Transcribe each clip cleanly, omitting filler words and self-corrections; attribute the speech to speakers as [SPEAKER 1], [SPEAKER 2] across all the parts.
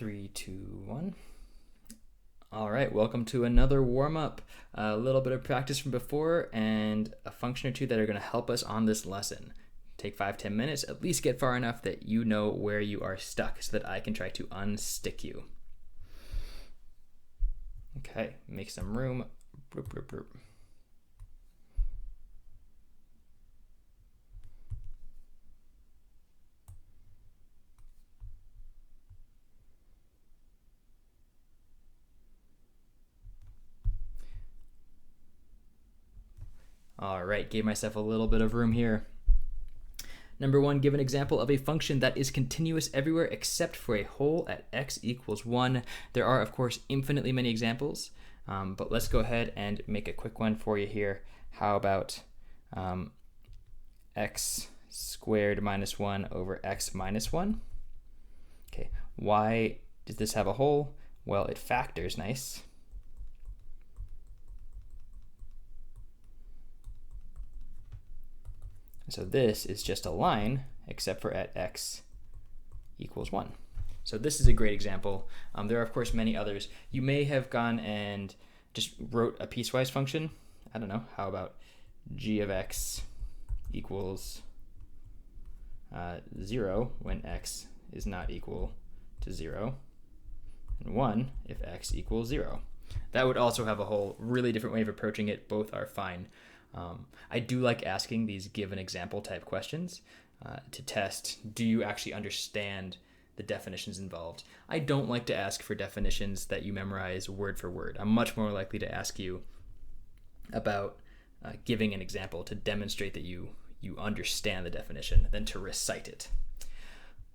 [SPEAKER 1] 3, 2, 1. All right, welcome to another warm-up. A little bit of practice from before and a function or two that are going to help us on this lesson. Take 5-10 minutes, at least get far enough that you know where you are stuck so that I can try to unstick you. Okay, make some room. Broop, broop, broop. All right, gave myself a little bit of room here. Number 1, give an example of a function that is continuous everywhere except for a hole at x equals 1. There are, of course, infinitely many examples, but let's go ahead and make a quick one for you here. How about x squared minus 1 over x minus 1? Okay, why does this have a hole? Well, it factors, nice. So this is just a line, except for at x equals 1. So this is a great example. There are, of course, many others. You may have gone and just wrote a piecewise function. I don't know, how about g of x equals 0 when x is not equal to 0, and 1 if x equals 0. That would also have a whole really different way of approaching it. Both are fine. I do like asking these give an example type questions to test, do you actually understand the definitions involved? I don't like to ask for definitions that you memorize word for word. I'm much more likely to ask you about giving an example to demonstrate that you understand the definition than to recite it.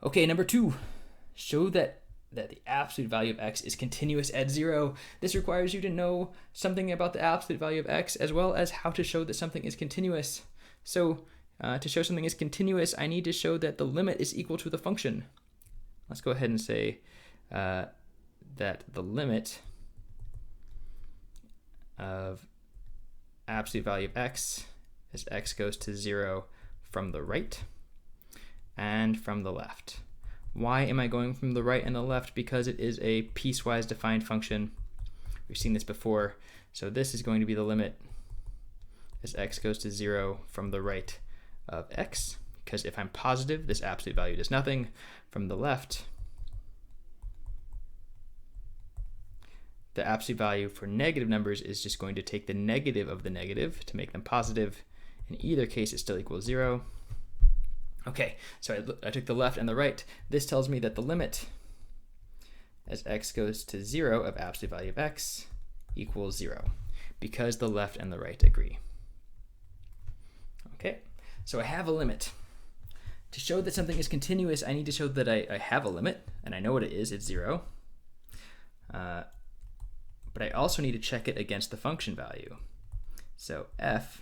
[SPEAKER 1] Okay, number 2, show that the absolute value of x is continuous at 0. This requires you to know something about the absolute value of x as well as how to show that something is continuous. So to show something is continuous, I need to show that the limit is equal to the function. Let's go ahead and say that the limit of absolute value of x as x goes to 0 from the right and from the left. Why am I going from the right and the left? Because it is a piecewise defined function. We've seen this before. So this is going to be the limit as x goes to 0 from the right of x, because if I'm positive, this absolute value does nothing. From the left, the absolute value for negative numbers is just going to take the negative of the negative to make them positive. In either case, it still equals 0. Okay, so I took the left and the right. This tells me that the limit as x goes to 0 of absolute value of x equals 0, because the left and the right agree. Okay, so I have a limit. To show that something is continuous, I need to show that I have a limit, and I know what it is, it's 0. But I also need to check it against the function value. So absolute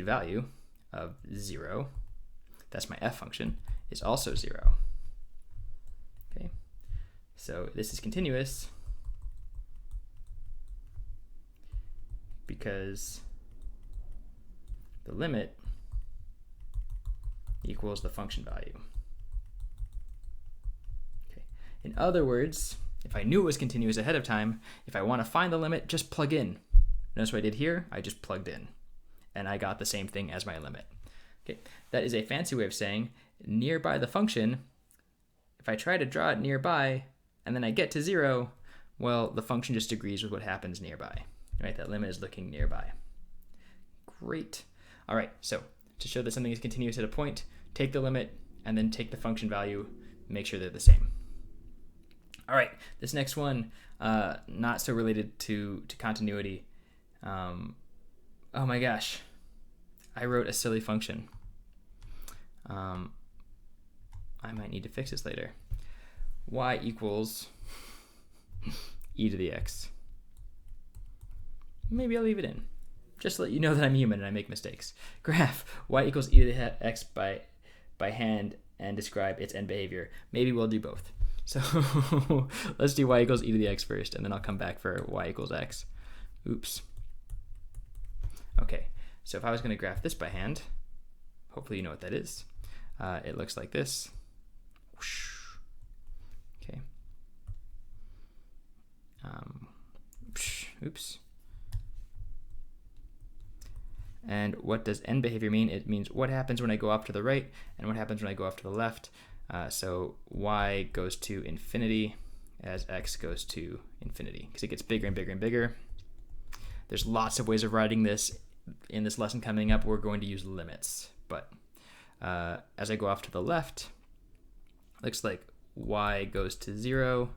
[SPEAKER 1] value of 0, that's my f function, is also 0. Okay, so this is continuous because the limit equals the function value. Okay. In other words, if I knew it was continuous ahead of time, if I want to find the limit, just plug in. Notice what I did here? I just plugged in, and I got the same thing as my limit. Okay, that is a fancy way of saying nearby the function. If I try to draw it nearby and then I get to 0, well, the function just agrees with what happens nearby. Right, that limit is looking nearby. Great. All right, so to show that something is continuous at a point, take the limit and then take the function value, make sure they're the same. All right, this next one, not so related to continuity. Oh my gosh, I wrote a silly function. I might need to fix this later. Y equals e to the x. Maybe I'll leave it in, just to let you know that I'm human and I make mistakes. Graph y equals e to the x by hand and describe its end behavior. Maybe we'll do both. So let's do y equals e to the x first, and then I'll come back for y equals x. Oops. Okay, so if I was going to graph this by hand, hopefully you know what that is. It looks like this. Whoosh. Oops. And what does end behavior mean? It means what happens when I go off to the right and what happens when I go off to the left. So y goes to infinity as x goes to infinity because it gets bigger and bigger and bigger. There's lots of ways of writing this. In this lesson coming up, we're going to use limits. But as I go off to the left, looks like y goes to 0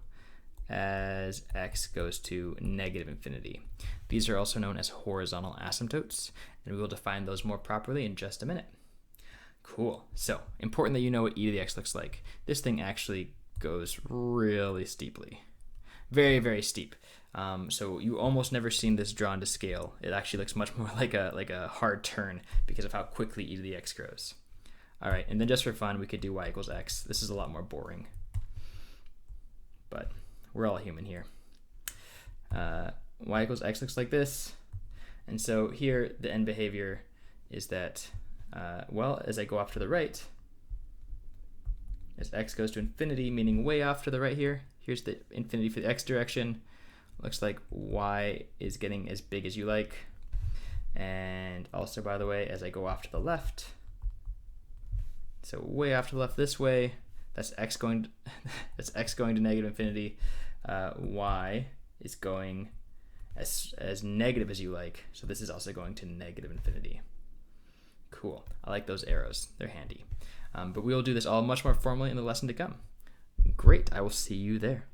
[SPEAKER 1] as x goes to negative infinity. These are also known as horizontal asymptotes, and we will define those more properly in just a minute. Cool. So, important that you know what e to the x looks like. This thing actually goes really steeply. Very, very steep. So you almost never seen this drawn to scale. It actually looks much more like a hard turn because of how quickly e to the x grows. All right, and then just for fun, we could do y equals x. This is a lot more boring, but we're all human here. Y equals x looks like this. And so here, the end behavior is that, as I go off to the right, as x goes to infinity, meaning way off to the right here, here's the infinity for the x direction. Looks like y is getting as big as you like. And also, by the way, as I go off to the left, so way off to the left this way, that's x going to negative infinity. Y is going as negative as you like. So this is also going to negative infinity. Cool. I like those arrows. They're handy. But we will do this all much more formally in the lesson to come. Great. I will see you there.